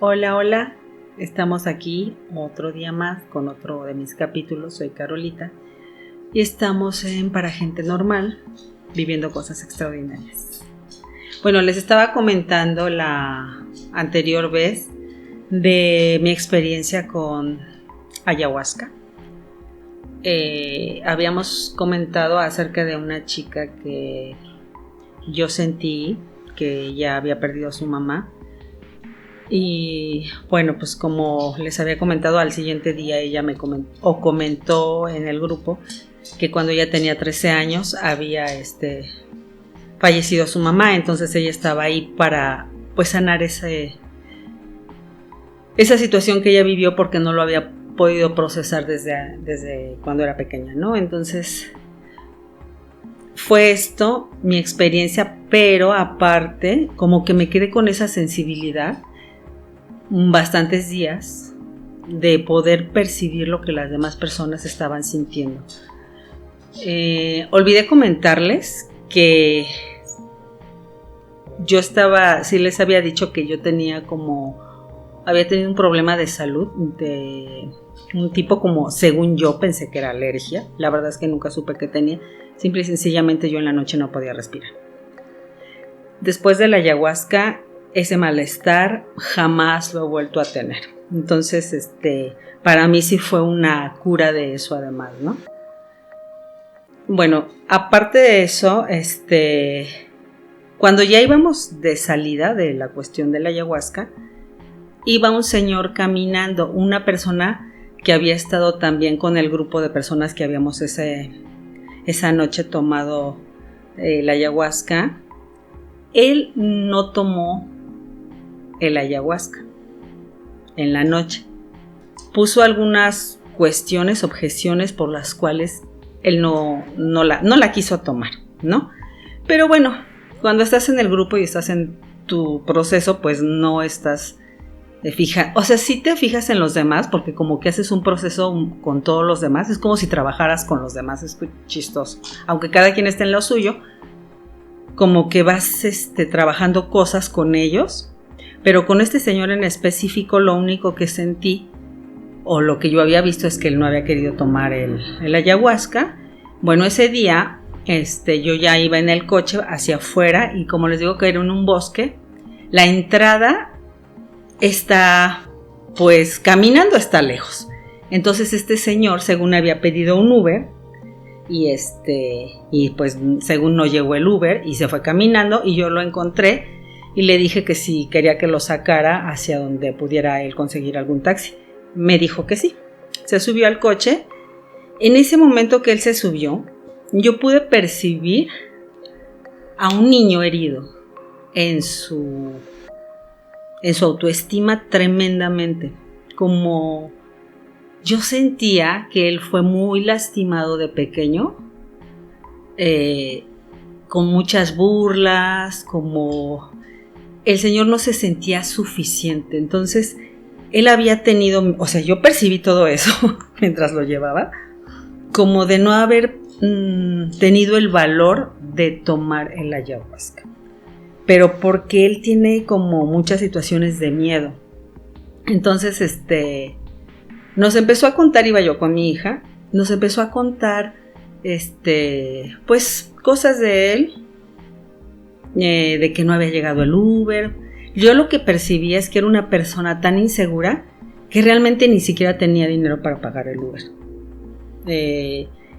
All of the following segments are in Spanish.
Hola, hola, estamos aquí otro día más con otro de mis capítulos. Soy Carolita y estamos en Para Gente Normal, viviendo cosas extraordinarias. Bueno, les estaba comentando la anterior vez de mi experiencia con ayahuasca. Habíamos comentado acerca de una chica que yo sentí que ya había perdido a su mamá. Y bueno, pues como les había comentado, al siguiente día ella me comentó en el grupo que cuando ella tenía 13 años había fallecido su mamá. Entonces ella estaba ahí para pues sanar esa situación que ella vivió, porque no lo había podido procesar desde cuando era pequeña, ¿no? Entonces fue esto mi experiencia, pero aparte como que me quedé con esa sensibilidad bastantes días de poder percibir lo que las demás personas estaban sintiendo. Olvidé comentarles que yo sí les había dicho que yo había tenido un problema de salud de un tipo como, según yo pensé que era alergia. La verdad es que nunca supe qué tenía. Simple y sencillamente yo en la noche no podía respirar. Después de la ayahuasca, ese malestar jamás lo he vuelto a tener. Entonces, para mí sí fue una cura de eso además, ¿no? Bueno, aparte de eso, cuando ya íbamos de salida de la cuestión de la ayahuasca, iba un señor caminando, una persona que había estado también con el grupo de personas que habíamos esa noche tomado la ayahuasca. Él no tomó el ayahuasca en la noche. Puso algunas cuestiones, objeciones por las cuales él no la quiso tomar, ¿no? Pero bueno, cuando estás en el grupo y estás en tu proceso, pues no estás o sea, sí te fijas en los demás, porque como que haces un proceso con todos los demás, es como si trabajaras con los demás, es chistoso. Aunque cada quien esté en lo suyo, como que vas trabajando cosas con ellos. Pero con este señor en específico, lo único que sentí, o lo que yo había visto, es que él no había querido tomar el ayahuasca. Bueno, ese día yo ya iba en el coche hacia afuera, y como les digo que era en un bosque, la entrada está, pues caminando está lejos. Entonces este señor, según había pedido un Uber, y pues según no llegó el Uber y se fue caminando, y yo lo encontré y le dije que si quería que lo sacara hacia donde pudiera él conseguir algún taxi. Me dijo que sí. Se subió al coche. En ese momento que él se subió, yo pude percibir a un niño herido en su autoestima tremendamente. Como yo sentía que él fue muy lastimado de pequeño, con muchas burlas, como el señor no se sentía suficiente. Entonces él había tenido, o sea, yo percibí todo eso mientras lo llevaba, como de no haber tenido el valor de tomar el ayahuasca, pero porque él tiene como muchas situaciones de miedo. Entonces nos empezó a contar, iba yo con mi hija, nos empezó a contar pues cosas de él, de que no había llegado el Uber. Yo lo que percibía es que era una persona tan insegura que realmente ni siquiera tenía dinero para pagar el Uber.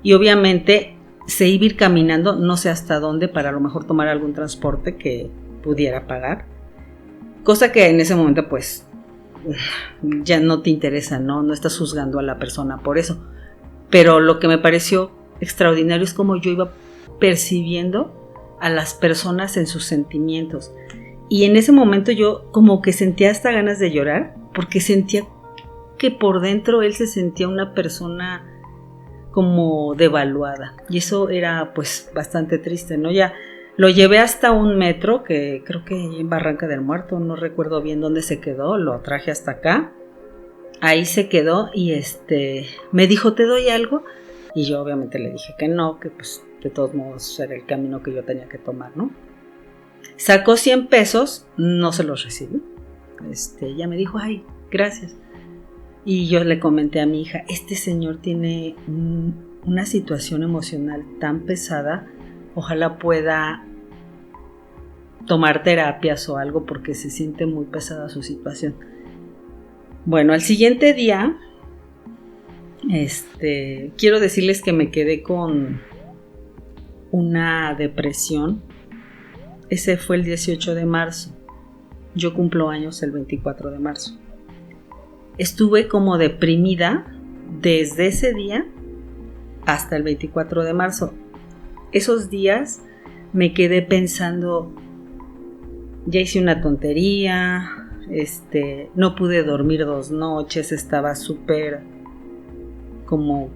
Y obviamente se iba a ir caminando, no sé hasta dónde, para a lo mejor tomar algún transporte que pudiera pagar. Cosa que en ese momento pues ya no te interesa, no estás juzgando a la persona por eso. Pero lo que me pareció extraordinario es cómo yo iba percibiendo a las personas en sus sentimientos. Y en ese momento yo como que sentía hasta ganas de llorar, porque sentía que por dentro él se sentía una persona como devaluada, y eso era pues bastante triste, ¿no? Ya lo llevé hasta un metro, que creo que en Barranca del Muerto, no recuerdo bien dónde se quedó, lo traje hasta acá, ahí se quedó, y me dijo, ¿te doy algo? Y yo obviamente le dije que no, que pues de todos modos era el camino que yo tenía que tomar, ¿no? Sacó 100 pesos, no se los recibí. ella me dijo, ay, gracias. Y yo le comenté a mi hija, este señor tiene una situación emocional tan pesada, ojalá pueda tomar terapias o algo porque se siente muy pesada su situación. Bueno, al siguiente día, quiero decirles que me quedé con una depresión. Ese fue el 18 de marzo. Yo cumplo años el 24 de marzo. Estuve como deprimida desde ese día hasta el 24 de marzo. Esos días me quedé pensando, ya hice una tontería, no pude dormir 2 noches, estaba súper como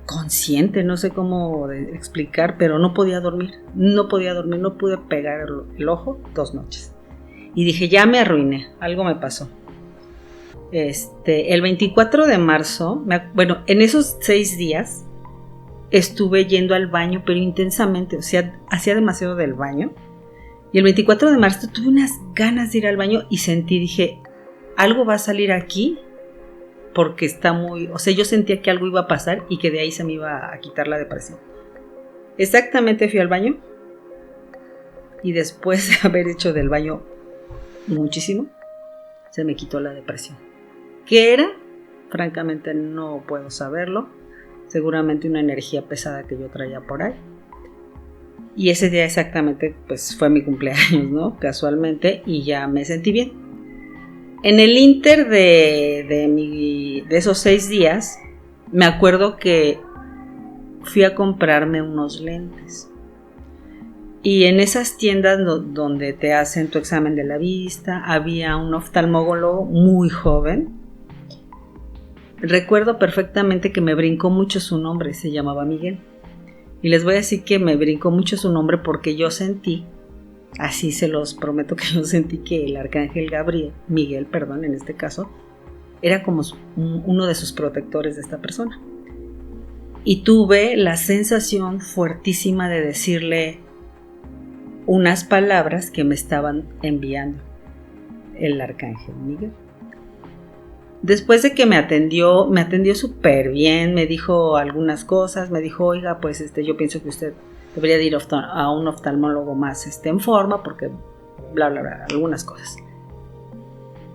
consciente, no sé cómo explicar, pero no podía dormir, no pude pegar el ojo 2 noches. Y dije, ya me arruiné, algo me pasó. El 24 de marzo, en esos 6 días, estuve yendo al baño, pero intensamente, o sea, hacía demasiado del baño. Y el 24 de marzo tuve unas ganas de ir al baño y dije, algo va a salir aquí porque yo sentía que algo iba a pasar y que de ahí se me iba a quitar la depresión. Exactamente, fui al baño y después de haber hecho del baño muchísimo, se me quitó la depresión. ¿Qué era? Francamente no puedo saberlo. Seguramente una energía pesada que yo traía por ahí. Y ese día exactamente pues fue mi cumpleaños, ¿no? Casualmente, y ya me sentí bien. En el inter de esos 6 días, me acuerdo que fui a comprarme unos lentes. Y en esas tiendas donde te hacen tu examen de la vista, había un oftalmólogo muy joven. Recuerdo perfectamente que me brincó mucho su nombre, se llamaba Miguel. Y les voy a decir que me brincó mucho su nombre porque yo sentí, así se los prometo que yo sentí que el arcángel Miguel, en este caso, era como uno de sus protectores de esta persona. Y tuve la sensación fuertísima de decirle unas palabras que me estaban enviando el arcángel Miguel. Después de que me atendió súper bien, me dijo algunas cosas, me dijo, oiga, pues yo pienso que usted debería de ir a un oftalmólogo más en forma, porque bla, bla, bla, algunas cosas.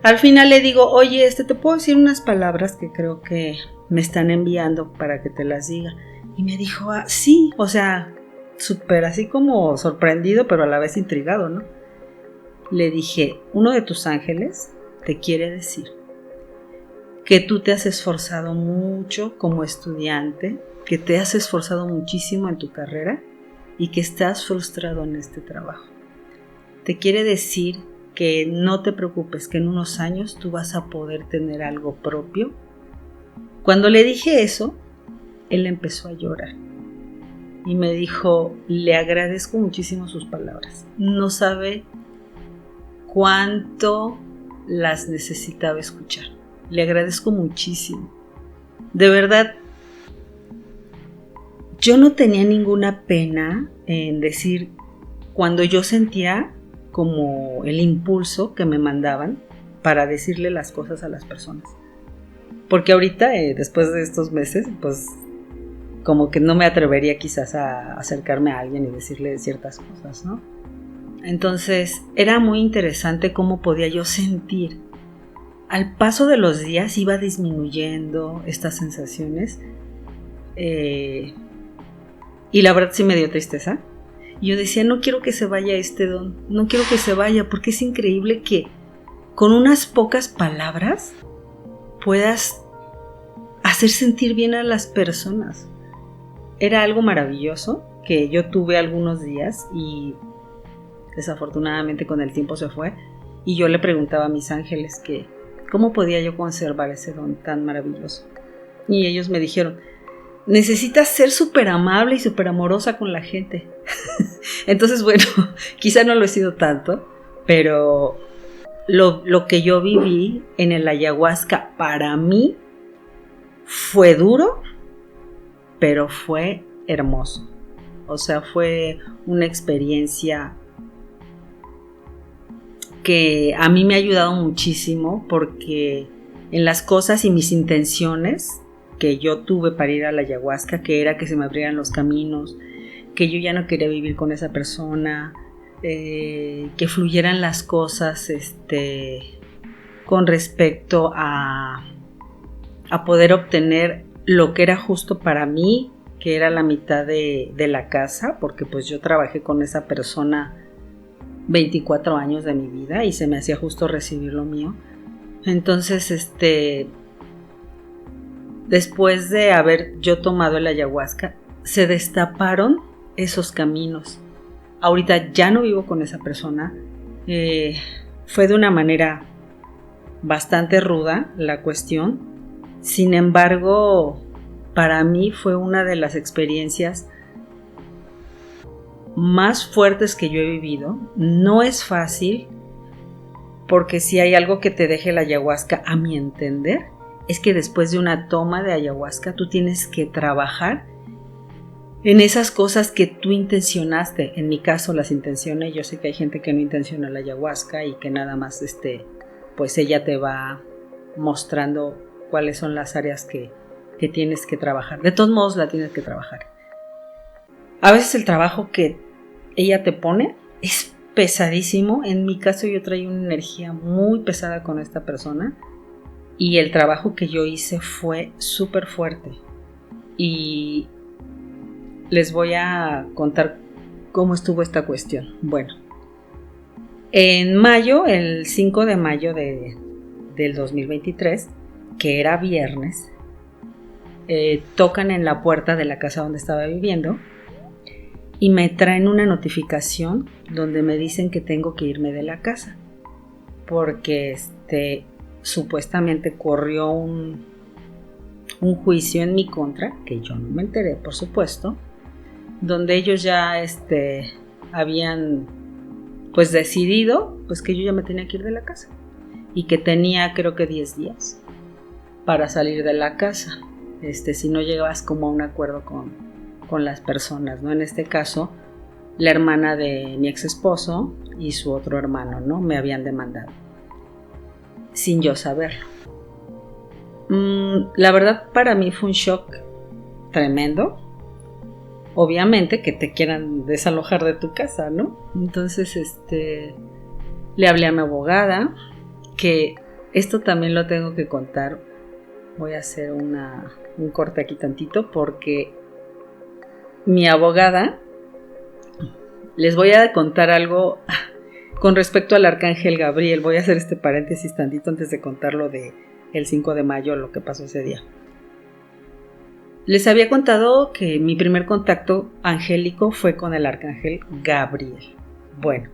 Al final le digo, oye, te puedo decir unas palabras que creo que me están enviando para que te las diga. Y me dijo, sí, o sea, súper así como sorprendido, pero a la vez intrigado, ¿no? Le dije, uno de tus ángeles te quiere decir que tú te has esforzado mucho como estudiante, que te has esforzado muchísimo en tu carrera y que estás frustrado en este trabajo. Te quiere decir que no te preocupes, que en unos años tú vas a poder tener algo propio. Cuando le dije eso, él empezó a llorar y me dijo, le agradezco muchísimo sus palabras. No sabe cuánto las necesitaba escuchar. Le agradezco muchísimo. De verdad, yo no tenía ninguna pena en decir cuando yo sentía como el impulso que me mandaban para decirle las cosas a las personas. Porque ahorita, después de estos meses, pues como que no me atrevería quizás a acercarme a alguien y decirle ciertas cosas, ¿no? Entonces era muy interesante cómo podía yo sentir. Al paso de los días iba disminuyendo estas sensaciones y la verdad sí me dio tristeza. Y yo decía, no quiero que se vaya este don, no quiero que se vaya, porque es increíble que con unas pocas palabras puedas hacer sentir bien a las personas. Era algo maravilloso que yo tuve algunos días y desafortunadamente con el tiempo se fue. Y yo le preguntaba a mis ángeles que ¿cómo podía yo conservar ese don tan maravilloso? Y ellos me dijeron, necesitas ser súper amable y súper amorosa con la gente. Entonces, bueno, quizá no lo he sido tanto, pero lo que yo viví en el ayahuasca para mí fue duro, pero fue hermoso. O sea, fue una experiencia que a mí me ha ayudado muchísimo, porque en las cosas y mis intenciones que yo tuve para ir a la ayahuasca, que era que se me abrieran los caminos, que yo ya no quería vivir con esa persona, que fluyeran las cosas con respecto a poder obtener lo que era justo para mí, que era la mitad de la casa, porque pues yo trabajé con esa persona 24 años de mi vida y se me hacía justo recibir lo mío. Entonces, después de haber yo tomado el ayahuasca, se destaparon esos caminos. Ahorita ya no vivo con esa persona. Fue de una manera bastante ruda la cuestión. Sin embargo, para mí fue una de las experiencias más fuertes que yo he vivido. No es fácil, porque si hay algo que te deje la ayahuasca, a mi entender, es que después de una toma de ayahuasca tú tienes que trabajar en esas cosas que tú intencionaste. En mi caso las intencioné. Yo sé que hay gente que no intenciona la ayahuasca y que nada más pues ella te va mostrando cuáles son las áreas que tienes que trabajar. De todos modos la tienes que trabajar. A veces el trabajo que ella te pone es pesadísimo. En mi caso yo traía una energía muy pesada con esta persona y el trabajo que yo hice fue súper fuerte. Y les voy a contar cómo estuvo esta cuestión. Bueno, en mayo, el 5 de mayo del 2023, que era viernes, tocan en la puerta de la casa donde estaba viviendo y me traen una notificación donde me dicen que tengo que irme de la casa porque supuestamente corrió un juicio en mi contra, que yo no me enteré, por supuesto, donde ellos ya habían pues decidido pues que yo ya me tenía que ir de la casa y que tenía creo que 10 días para salir de la casa, si no llegabas como a un acuerdo con las personas, ¿no? En este caso, la hermana de mi ex esposo y su otro hermano, ¿no? Me habían demandado sin yo saberlo. La verdad para mí fue un shock tremendo. Obviamente que te quieran desalojar de tu casa, ¿no? Entonces, le hablé a mi abogada, que esto también lo tengo que contar. Voy a hacer un corte aquí tantito porque mi abogada, les voy a contar algo con respecto al arcángel Gabriel. Voy a hacer este paréntesis tantito antes de contar lo de el 5 de mayo, lo que pasó ese día. Les había contado que mi primer contacto angélico fue con el arcángel Gabriel. Bueno,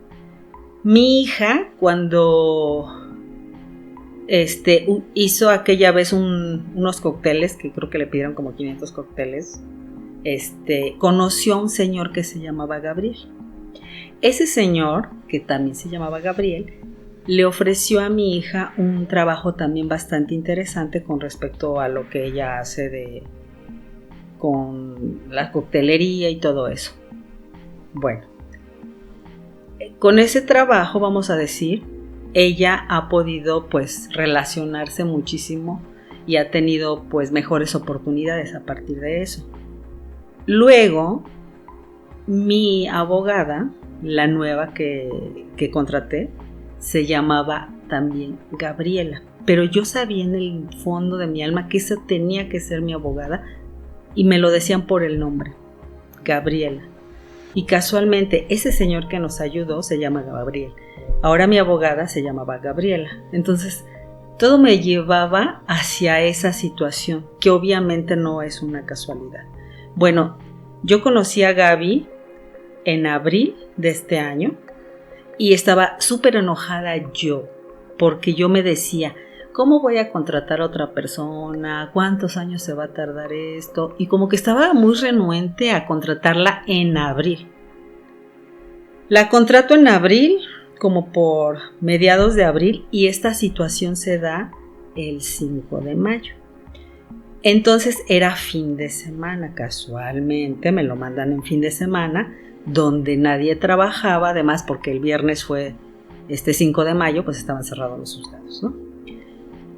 mi hija cuando hizo aquella vez unos cócteles, que creo que le pidieron como 500 cócteles, conoció a un señor que se llamaba Gabriel. Ese señor, que también se llamaba Gabriel, le ofreció a mi hija un trabajo también bastante interesante con respecto a lo que ella hace con la coctelería y todo eso. Bueno, con ese trabajo, vamos a decir, ella ha podido pues relacionarse muchísimo y ha tenido pues mejores oportunidades a partir de eso. Luego, mi abogada, la nueva que contraté, se llamaba también Gabriela, pero yo sabía en el fondo de mi alma que esa tenía que ser mi abogada y me lo decían por el nombre, Gabriela. Y casualmente ese señor que nos ayudó se llama Gabriel. Ahora mi abogada se llamaba Gabriela. Entonces todo me llevaba hacia esa situación, que obviamente no es una casualidad. Bueno, yo conocí a Gaby en abril de este año y estaba súper enojada yo, porque yo me decía, ¿cómo voy a contratar a otra persona? ¿Cuántos años se va a tardar esto? Y como que estaba muy renuente a contratarla en abril. La contrato en abril, como por mediados de abril, y esta situación se da el 5 de mayo. Entonces era fin de semana, casualmente me lo mandan en fin de semana, donde nadie trabajaba, además porque el viernes fue este 5 de mayo, pues estaban cerrados los juzgados, ¿no?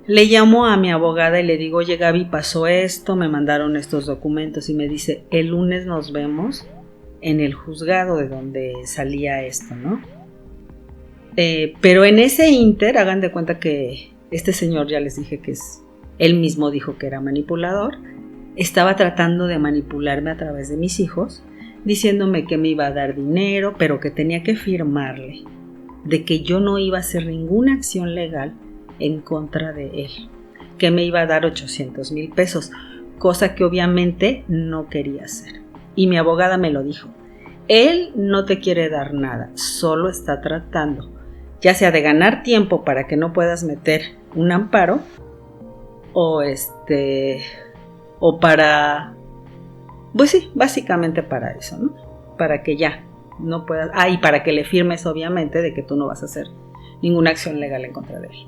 Le llamo a mi abogada y le digo, oye Gaby, pasó esto, me mandaron estos documentos, y me dice, el lunes nos vemos en el juzgado de donde salía esto, ¿no? Pero en ese inter, hagan de cuenta que este señor, ya les dije que él mismo dijo que era manipulador, estaba tratando de manipularme a través de mis hijos, diciéndome que me iba a dar dinero, pero que tenía que firmarle de que yo no iba a hacer ninguna acción legal en contra de él, que me iba a dar 800,000 pesos, cosa que obviamente no quería hacer. Y mi abogada me lo dijo, él no te quiere dar nada, solo está tratando, ya sea de ganar tiempo para que no puedas meter un amparo, o para, pues sí, básicamente para eso, ¿no? Para que ya no puedas, y para que le firmes obviamente de que tú no vas a hacer ninguna acción legal en contra de él.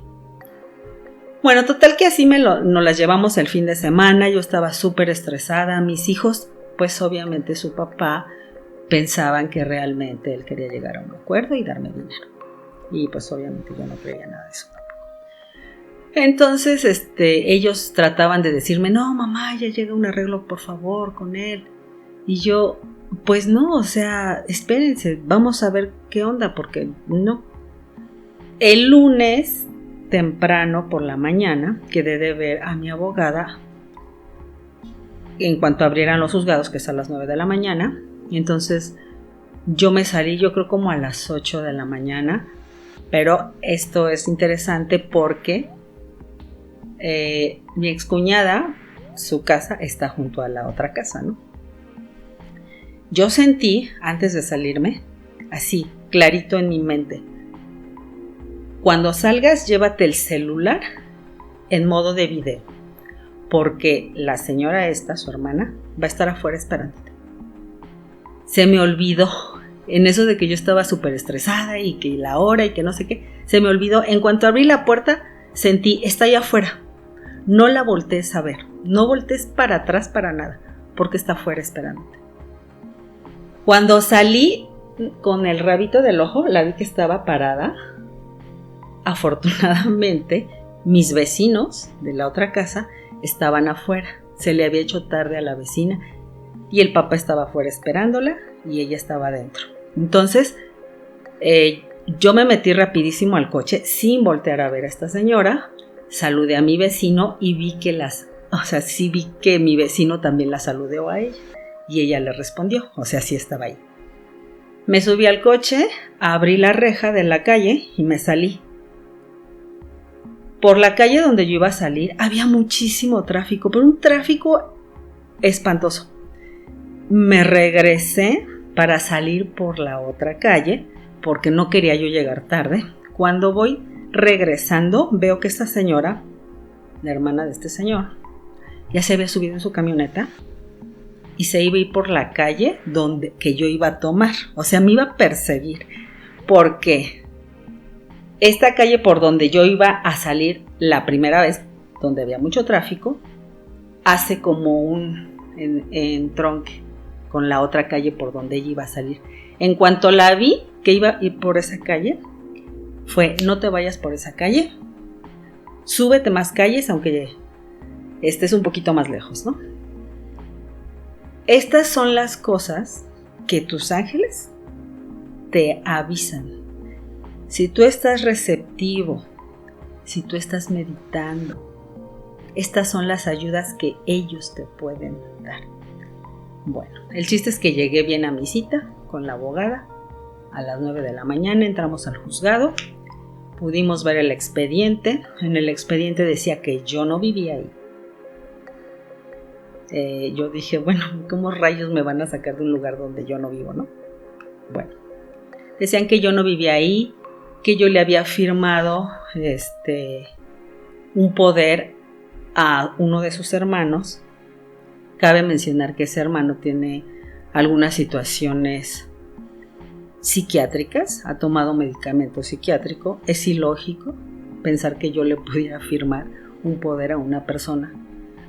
Bueno, total que así nos las llevamos el fin de semana. Yo estaba súper estresada. Mis hijos, pues obviamente su papá, pensaban que realmente él quería llegar a un acuerdo y darme dinero. Y pues obviamente yo no creía nada de eso tampoco. Entonces ellos trataban de decirme, no mamá, ya llega un arreglo por favor con él. Y yo, pues no, o sea, espérense, vamos a ver qué onda, porque no. El lunes temprano por la mañana quedé de ver a mi abogada en cuanto abrieran los juzgados, que es a las 9 de la mañana. Y entonces yo me salí, yo creo como a las 8 de la mañana, pero esto es interesante porque mi excuñada, su casa está junto a la otra casa, ¿no? Yo sentí, antes de salirme, así, clarito en mi mente, cuando salgas, llévate el celular en modo de video, porque la señora esta, su hermana, va a estar afuera esperándote. Se me olvidó, en eso de que yo estaba súper estresada y que la hora y que no sé qué, se me olvidó. En cuanto abrí la puerta, sentí, está allá afuera. No la voltees a ver, no voltees para atrás para nada, porque está afuera esperándote. Cuando salí con el rabito del ojo, la vi que estaba parada. Afortunadamente, mis vecinos de la otra casa estaban afuera. Se le había hecho tarde a la vecina y el papá estaba afuera esperándola y ella estaba adentro. Entonces, yo me metí rapidísimo al coche sin voltear a ver a esta señora. Saludé a mi vecino y vi que mi vecino también la saludó a ella y ella le respondió, o sea, sí estaba ahí. Me subí al coche, abrí la reja de la calle y me salí. Por la calle donde yo iba a salir había muchísimo tráfico, pero un tráfico espantoso. Me regresé para salir por la otra calle porque no quería yo llegar tarde. Cuando voy regresando veo que esta señora, la hermana de este señor, ya se había subido en su camioneta y se iba a ir por la calle que yo iba a tomar. O sea, me iba a perseguir porque esta calle por donde yo iba a salir la primera vez, donde había mucho tráfico, hace como un entronque con la otra calle por donde ella iba a salir. En cuanto la vi que iba a ir por esa calle, fue, no te vayas por esa calle, súbete más calles, aunque estés un poquito más lejos, ¿no? Estas son las cosas que tus ángeles te avisan. Si tú estás receptivo, si tú estás meditando, estas son las ayudas que ellos te pueden dar. Bueno, el chiste es que llegué bien a mi cita con la abogada. A las 9 de la mañana entramos al juzgado. Pudimos ver el expediente. En el expediente decía que yo no vivía ahí. Yo dije, bueno, ¿cómo rayos me van a sacar de un lugar donde yo no vivo, no? Bueno, decían que yo no vivía ahí, que yo le había firmado un poder a uno de sus hermanos. Cabe mencionar que ese hermano tiene algunas situaciones psiquiátricas, ha tomado medicamento psiquiátrico. Es ilógico pensar que yo le pudiera firmar un poder a una persona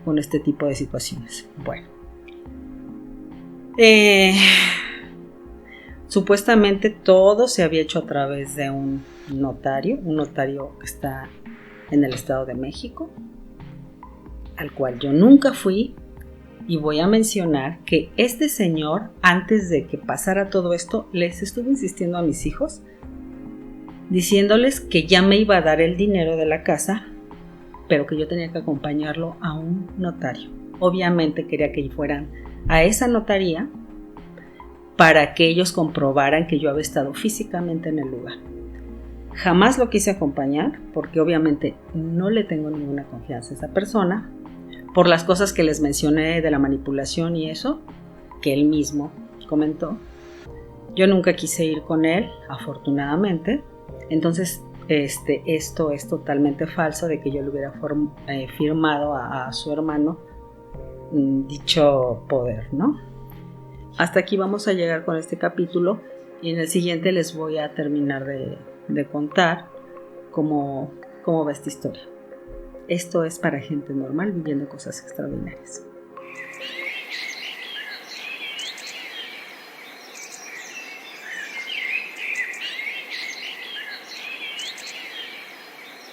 con este tipo de situaciones. Bueno, supuestamente todo se había hecho a través de un notario, un notario que está en el Estado de México, al cual yo nunca fui. Y voy a mencionar que este señor, antes de que pasara todo esto, les estuvo insistiendo a mis hijos, diciéndoles que ya me iba a dar el dinero de la casa, pero que yo tenía que acompañarlo a un notario. Obviamente quería que fueran a esa notaría para que ellos comprobaran que yo había estado físicamente en el lugar. Jamás lo quise acompañar porque obviamente no le tengo ninguna confianza a esa persona, por las cosas que les mencioné de la manipulación y eso, que él mismo comentó. Yo nunca quise ir con él, afortunadamente. Entonces, esto es totalmente falso de que yo le hubiera firmado a su hermano dicho poder, ¿no? Hasta aquí vamos a llegar con este capítulo y en el siguiente les voy a terminar de contar cómo va esta historia. Esto es para gente normal viviendo cosas extraordinarias.